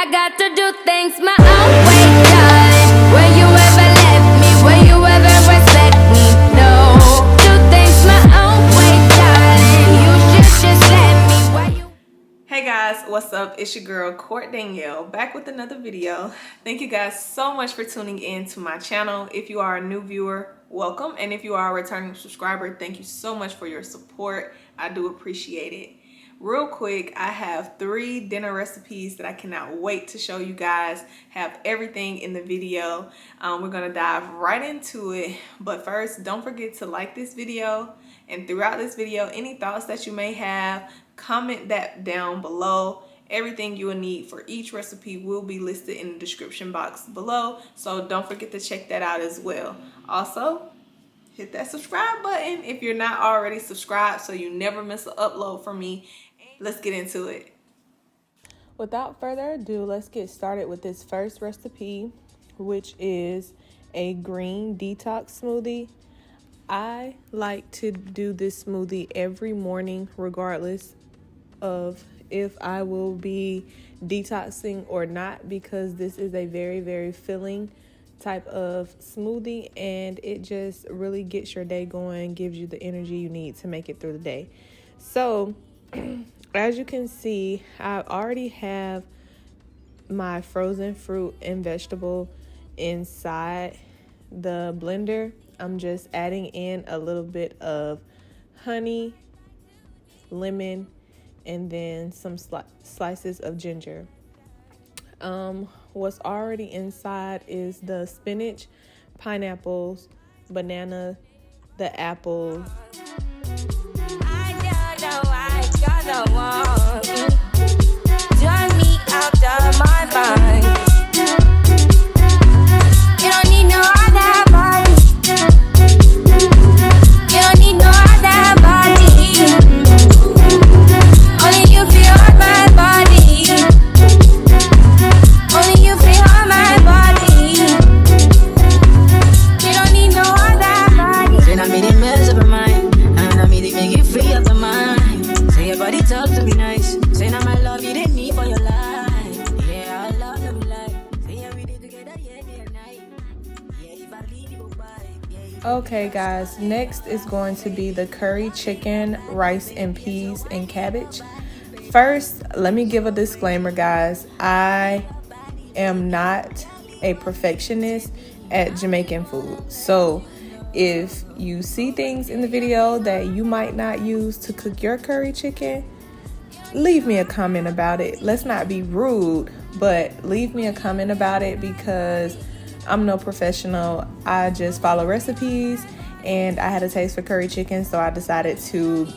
I got to do things my own way, darling. Will you ever let me? Will you ever respect me? No. Do things my own way, darling. You should just let me. Why you? Hey guys, what's up? It's your girl Court Danielle back with another video. Thank you guys so much for tuning in to my channel. If you are a new viewer, welcome, and if you are a returning subscriber, thank you so much for your support. I do appreciate it. Real quick, I have 3 dinner recipes that I cannot wait to show you guys. Have everything in the video. We're gonna dive right into it, but first, don't forget to like this video, and throughout this video, any thoughts that you may have, comment that down below. Everything you will need for each recipe will be listed in the description box below, so don't forget to check that out as well. Also, hit that subscribe button if you're not already subscribed so you never miss an upload from me. Let's get into it. Without further ado, let's get started with this first recipe, which is a green detox smoothie. I like to do this smoothie every morning regardless of if I will be detoxing or not, because this is a very, very filling type of smoothie, and it just really gets your day going, gives you the energy you need to make it through the day. So as you can see, I already have my frozen fruit and vegetable inside the blender. I'm just adding in a little bit of honey, lemon, and then some slices of ginger. What's already inside is the spinach, pineapples, banana, the apple. Drive me out of my mind. You don't need no other body. You don't need no other body. Only you feel on my body. Only you feel on my body. You don't need no other body. Then I made it mess up her mind, and I made it make it free up her mind. Say your body talk to be nice. Say now my love you didn't need for your life. Yeah, I love to be like. Say every day together, yeah, day and night. Yeah, if I leave you goodbye. Yeah, Okay guys, next is going to be the curry chicken, rice and peas and cabbage. First, let me give a disclaimer, guys. I am not a perfectionist at Jamaican food. So if you see things in the video that you might not use to cook your curry chicken, leave me a comment about it. Let's not be rude, but leave me a comment about it, because I'm no professional. I just follow recipes, and I had a taste for curry chicken, so I decided to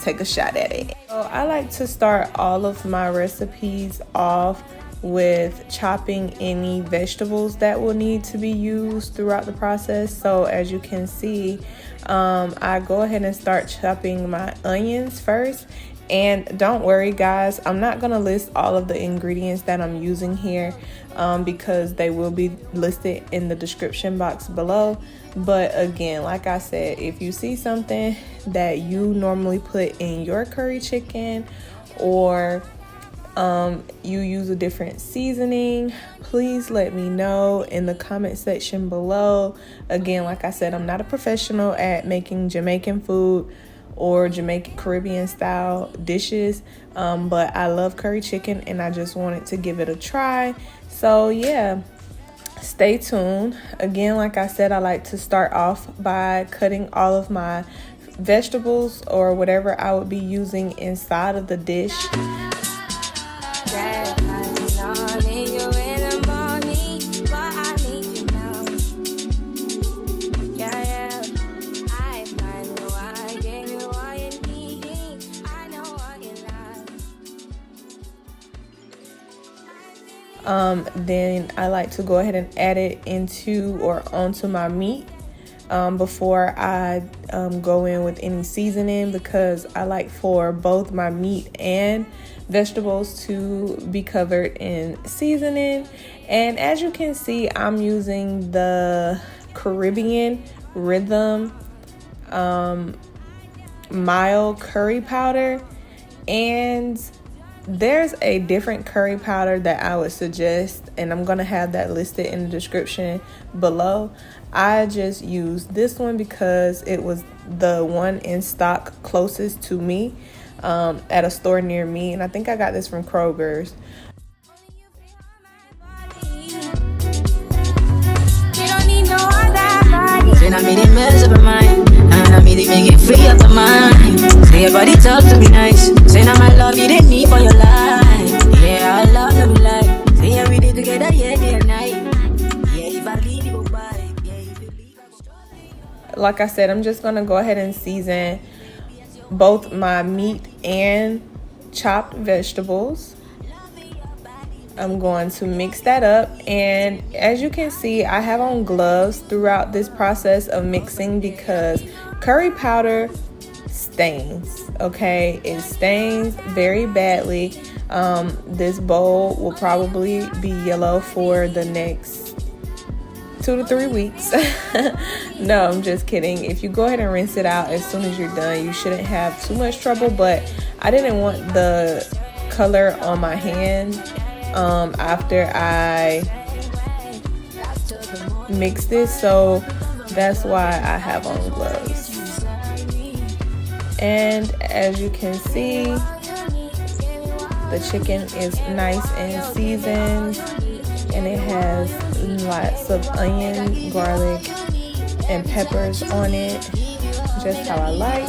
take a shot at it. So I like to start all of my recipes off with chopping any vegetables that will need to be used throughout the process. So as you can see, I go ahead and start chopping my onions first. And don't worry guys, I'm not gonna list all of the ingredients that I'm using here, because they will be listed in the description box below. But again, like I said, if you see something that you normally put in your curry chicken, or you use a different seasoning, please let me know in the comment section below. Again, like I said, I'm not a professional at making Jamaican food or Jamaican Caribbean style dishes, but I love curry chicken and I just wanted to give it a try. So yeah, stay tuned. Again, like I said, I like to start off by cutting all of my vegetables or whatever I would be using inside of the dish. Then I like to go ahead and add it into or onto my meat before I go in with any seasoning, because I like for both my meat and vegetables to be covered in seasoning. And as you can see, I'm using the Caribbean Rhythm mild curry powder, and There's a different curry powder that I would suggest, and I'm gonna have that listed in the description below. I just used this one because it was the one in stock closest to me at a store near me, and I think I got this from Kroger's. Then I made it mess up her mind, and I made it make it free up her mind. Say your body talk to me nice. Say now my love you didn't need for your life. Yeah, I love no be like. Say every day together, yeah, day and night. Yeah, if I leave you goodbye. Yeah, if you leave I'm Like I said, I'm just gonna go ahead and season both my meat and chopped vegetables. I'm going to mix that up, and as you can see, I have on gloves throughout this process of mixing because curry powder stains. Okay, it stains very badly. This bowl will probably be yellow for the next 2 to 3 weeks. No, I'm just kidding. If you go ahead and rinse it out as soon as you're done, you shouldn't have too much trouble, but I didn't want the color on my hand after I mix this, so that's why I have on gloves. And as you can see, the chicken is nice and seasoned, and it has lots of onion, garlic, and peppers on it, just how I like.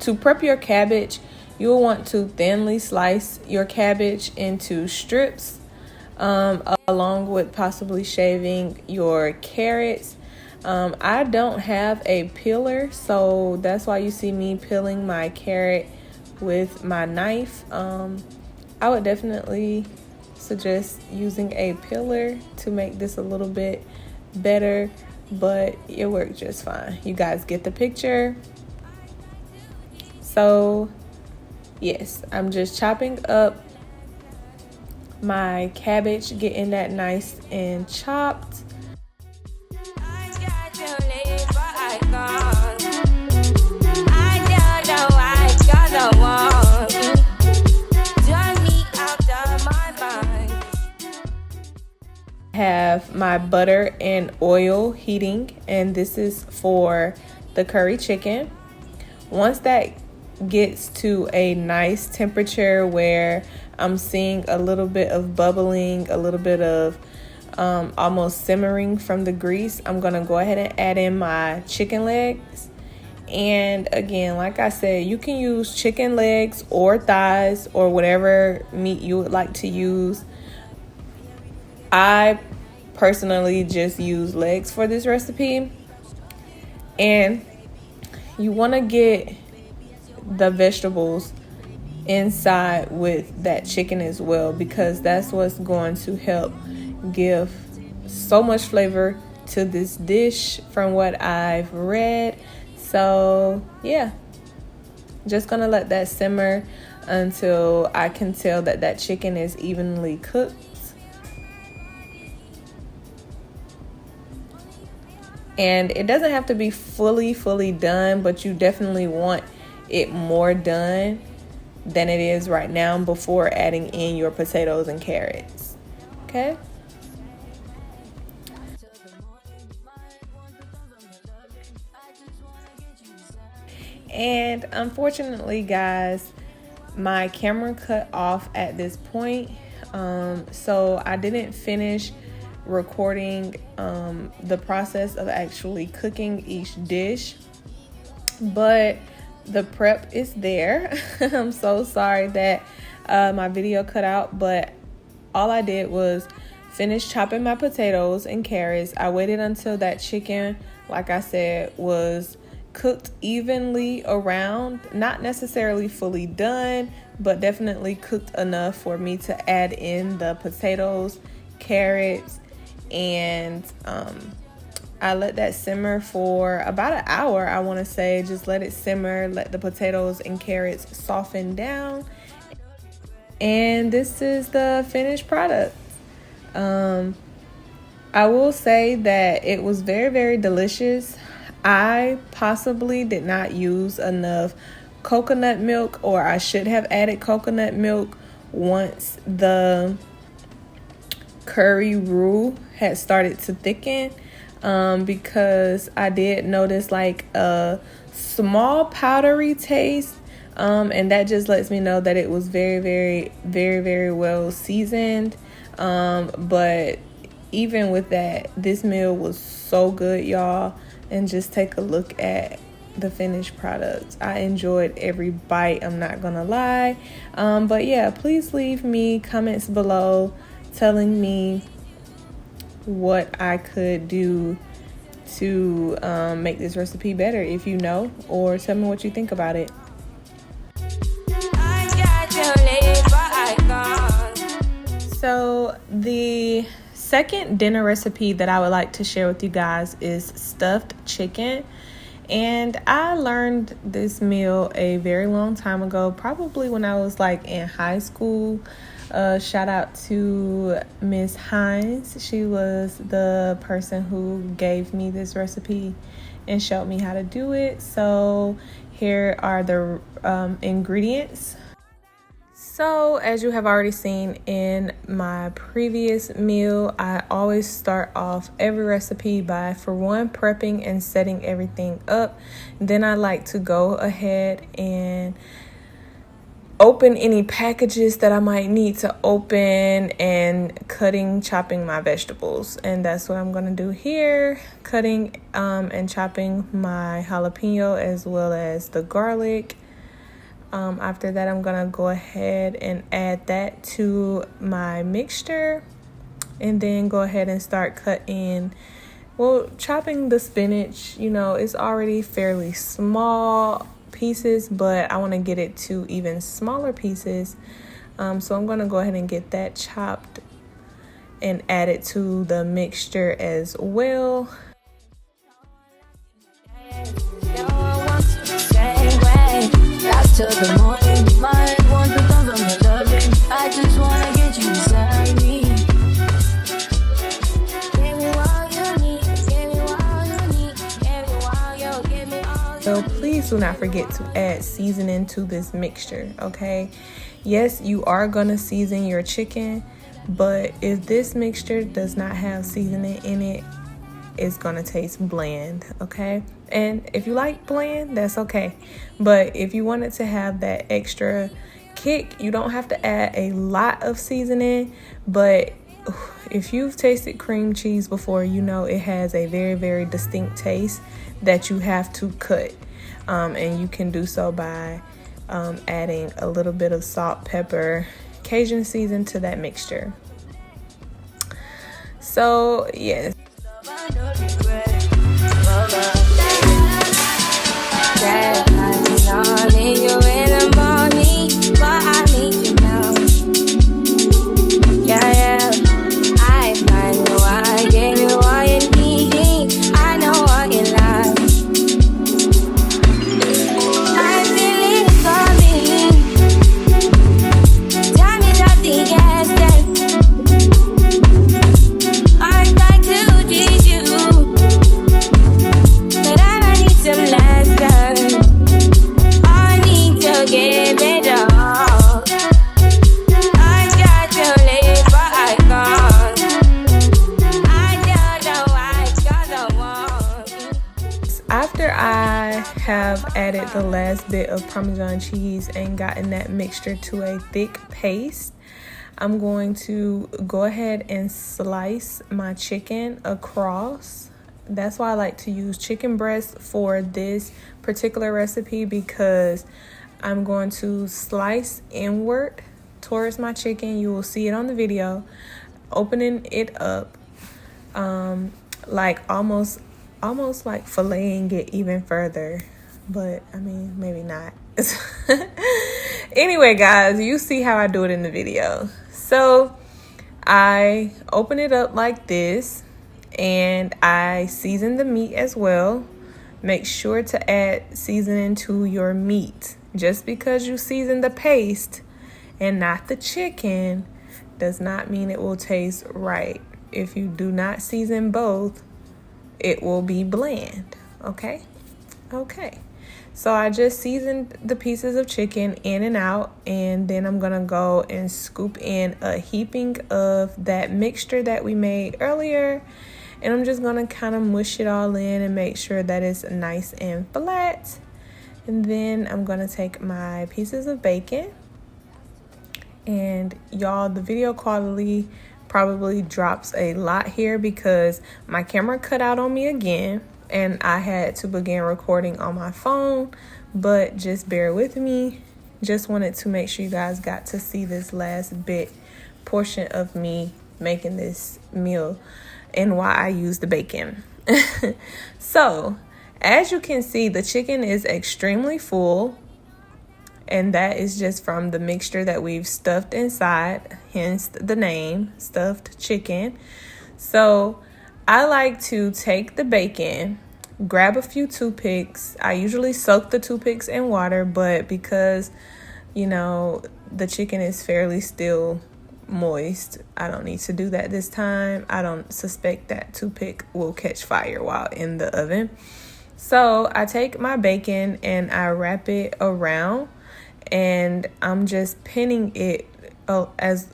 To prep your cabbage, you'll want to thinly slice your cabbage into strips, along with possibly shaving your carrots. I don't have a peeler, so that's why you see me peeling my carrot with my knife. I would definitely suggest using a peeler to make this a little bit better, but it worked just fine. You guys get the picture. So yes, I'm just chopping up my cabbage, getting that nice and chopped. Have my butter and oil heating, and this is for the curry chicken. Once that gets to a nice temperature where I'm seeing a little bit of bubbling, a little bit of almost simmering from the grease, I'm gonna go ahead and add in my chicken legs. And again, like I said, you can use chicken legs or thighs or whatever meat you would like to use. I personally just use legs for this recipe. And you want to get the vegetables inside with that chicken as well, because that's what's going to help give so much flavor to this dish from what I've read. So yeah, just gonna let that simmer until I can tell that that chicken is evenly cooked. And it doesn't have to be fully done, but you definitely want it more done than it is right now before adding in your potatoes and carrots. Okay? And unfortunately, guys, my camera cut off at this point, so I didn't finish recording the process of actually cooking each dish. but the prep is there. I'm so sorry that my video cut out, but all I did was finish chopping my potatoes and carrots. I waited until that chicken, like I said, was cooked evenly around, not necessarily fully done, but definitely cooked enough for me to add in the potatoes, carrots, and I let that simmer for about an hour. I want to say just let it simmer, let the potatoes and carrots soften down, and this is the finished product. I will say that it was very, very delicious. I possibly did not use enough coconut milk, or I should have added coconut milk once the curry roux had started to thicken, because I did notice like a small powdery taste, and that just lets me know that it was very, very, very, very well seasoned. But even with that, this meal was so good, y'all. And just take a look at the finished product. I enjoyed every bite, I'm not gonna lie. But yeah, please leave me comments below telling me what I could do to make this recipe better, if you know, or tell me what you think about it. So the second dinner recipe that I would like to share with you guys is stuffed chicken. And I learned this meal a very long time ago, probably when I was like in high school. Shout out to Miss Hines. She was the person who gave me this recipe and showed me how to do it. So here are the ingredients. So as you have already seen in my previous meal, I always start off every recipe by, for one, prepping and setting everything up. Then I like to go ahead and open any packages that I might need to open, and chopping my vegetables. And that's what I'm going to do here, cutting and chopping my jalapeno as well as the garlic. After that, I'm gonna go ahead and add that to my mixture, and then go ahead and start chopping the spinach. You know, it's already fairly small pieces, but I want to get it to even smaller pieces. So I'm gonna go ahead and get that chopped and add it to the mixture as well. Till the morning, my want to come from your loving. I just wanna get you beside me. Give me all you need, give me all you need, give me all you, give me all you. So please do not forget to add seasoning to this mixture, okay? Yes, you are gonna season your chicken, but if this mixture does not have seasoning in it, it's gonna taste bland, okay? And if you like bland, that's okay. But if you want it to have that extra kick, you don't have to add a lot of seasoning. But if you've tasted cream cheese before, you know it has a very, very distinct taste that you have to cut. And you can do so by adding a little bit of salt, pepper, Cajun season to that mixture. So yes. I need you in the morning, but I need you now. Yeah, I know I gave you all you need. I know what you like. I feel it coming. Tell me that the gas I'd like to teach you, but I need some lessons. I need to give it all. I got to live, but I can't. I don't know why, 'cause I want. After I have added the last bit of Parmesan cheese and gotten that mixture to a thick paste, I'm going to go ahead and slice my chicken across That's why I like to use chicken breast for this particular recipe, because I'm going to slice inward towards my chicken. You will see it on the video, opening it up, like almost like filleting it even further, but I mean, maybe not. Anyway, guys, you see how I do it in the video. So I open it up like this, and I season the meat as well. Make sure to add seasoning to your meat. Just because you season the paste and not the chicken does not mean it will taste right. If you do not season both, it will be bland. Okay. So I just seasoned the pieces of chicken in and out, and then I'm gonna go and scoop in a heaping of that mixture that we made earlier, and I'm just gonna kind of mush it all in and make sure that it's nice and flat. And then I'm gonna take my pieces of bacon, and y'all, the video quality probably drops a lot here because my camera cut out on me again, and I had to begin recording on my phone, but just bear with me. Just wanted to make sure you guys got to see this last portion of me making this meal and why I use the bacon. So, as you can see, the chicken is extremely full, and that is just from the mixture that we've stuffed inside, hence the name, stuffed chicken. So I like to take the bacon, grab a few toothpicks. I usually soak the toothpicks in water, but because, you know, the chicken is fairly still moist, I don't need to do that this time. I don't suspect that toothpick will catch fire while in the oven. So I take my bacon and I wrap it around, and I'm just pinning it as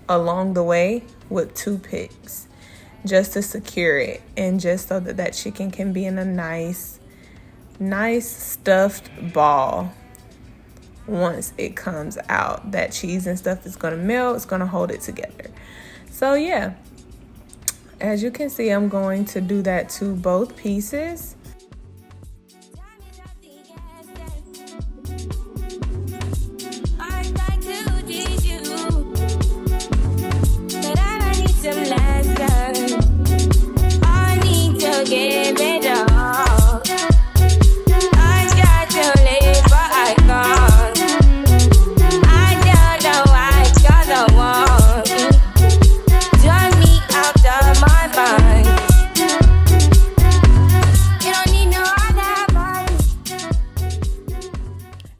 along the way with toothpicks just to secure it, and just so that chicken can be in a nice stuffed ball. Once it comes out, that cheese and stuff is going to melt. It's going to hold it together. So yeah, as you can see, I'm going to do that to both pieces.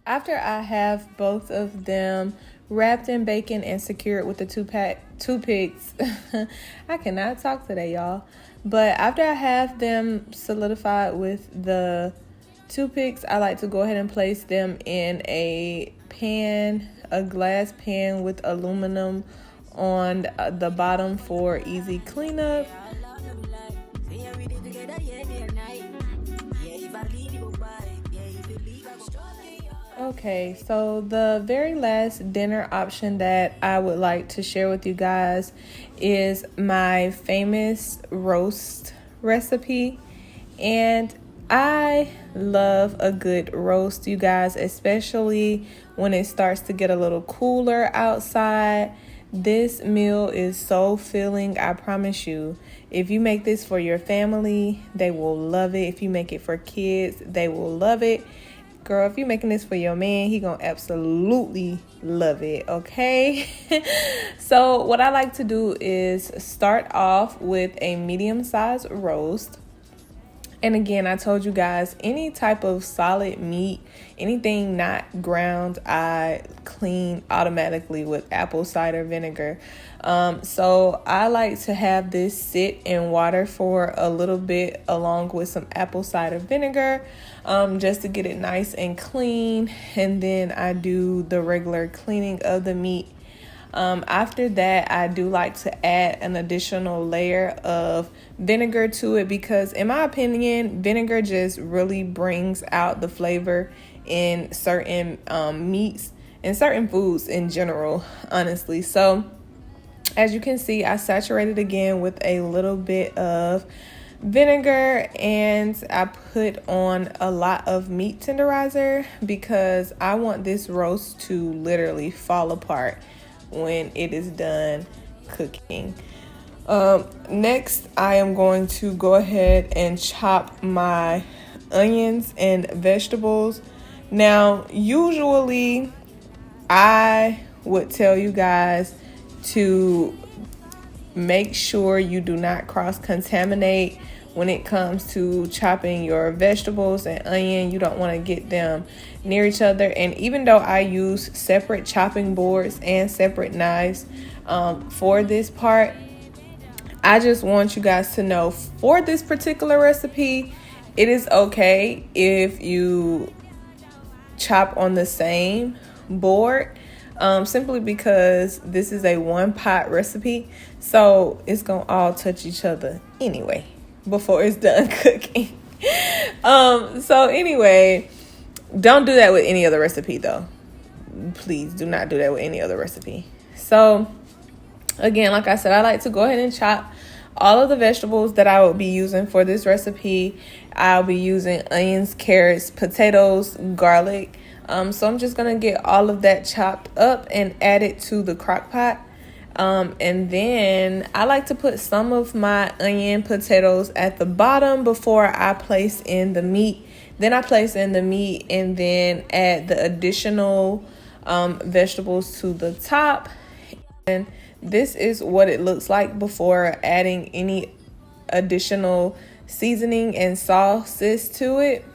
After I have both of them wrapped in bacon and secured with the toothpicks, I cannot talk today, y'all. But after I have them solidified with the toothpicks, I like to go ahead and place them in a pan, a glass pan with aluminum on the bottom for easy cleanup. Okay, so the very last dinner option that I would like to share with you guys is my famous roast recipe. And I love a good roast, you guys, especially when it starts to get a little cooler outside. This meal is so filling, I promise you. If you make this for your family, they will love it. If you make it for kids, they will love it. Girl, if you're making this for your man, he gonna absolutely love it, okay? So what I like to do is start off with a medium-sized roast. And again, I told you guys, any type of solid meat, anything not ground, I clean automatically with apple cider vinegar. So I like to have this sit in water for a little bit along with some apple cider vinegar, just to get it nice and clean. And then I do the regular cleaning of the meat. After that, I do like to add an additional layer of vinegar to it because, in my opinion, vinegar just really brings out the flavor in certain meats and certain foods in general, honestly. So as you can see, I saturated again with a little bit of vinegar, and I put on a lot of meat tenderizer because I want this roast to literally fall apart when it is done cooking. Next, I am going to go ahead and chop my onions and vegetables. Now, usually I would tell you guys to make sure you do not cross-contaminate when it comes to chopping your vegetables and onion. You don't want to get them near each other. And even though I use separate chopping boards and separate knives for this part, I just want you guys to know for this particular recipe, it is okay if you chop on the same board, simply because this is a one pot recipe, so it's gonna all touch each other anyway before it's done cooking. So anyway, don't do that with any other recipe though. Please do not do that with any other recipe. So again, like I said, I like to go ahead and chop all of the vegetables that I will be using for this recipe. I'll be using onions, carrots, potatoes, garlic. So I'm just going to get all of that chopped up and add it to the crock pot. And then I like to put some of my onion potatoes at the bottom before I place in the meat. Then I place in the meat and then add the additional vegetables to the top. And this is what it looks like before adding any additional seasoning and sauces to it.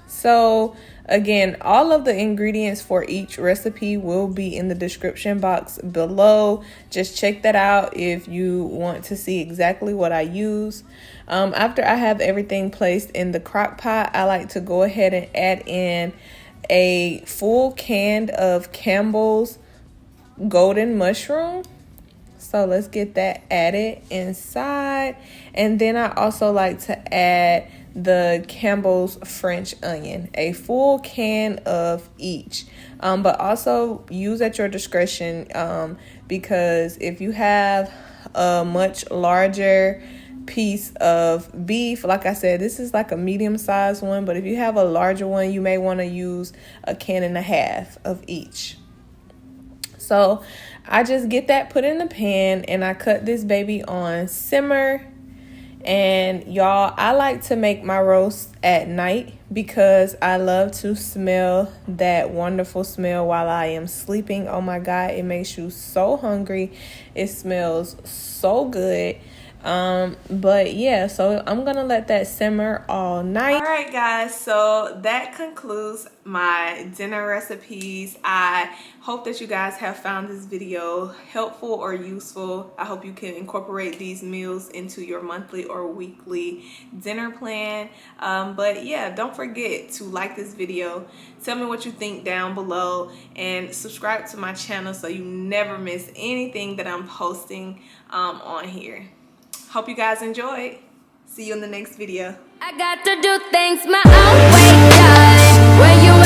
So again, all of the ingredients for each recipe will be in the description box below. Just check that out if you want to see exactly what I use. After I have everything placed in the crock pot, I like to go ahead and add in a full can of Campbell's golden mushroom. So let's get that added inside. And then I also like to add the Campbell's French onion, a full can of each. But also use at your discretion, because if you have a much larger piece of beef, like I said, this is like a medium-sized one, but if you have a larger one, you may want to use a can and a half of each. So I just get that put in the pan and I cut this baby on simmer. And y'all, I like to make my roast at night because I love to smell that wonderful smell while I am sleeping. Oh my God, it makes you so hungry. It smells so good. But yeah, so I'm gonna let that simmer all night. All right guys, so that concludes my dinner recipes. I hope that you guys have found this video helpful or useful. I hope you can incorporate these meals into your monthly or weekly dinner plan. But yeah, don't forget to like this video, tell me what you think down below, and subscribe to my channel so you never miss anything that I'm posting on here. Hope you guys enjoyed. See you in the next video. I got to do things my own way, darling.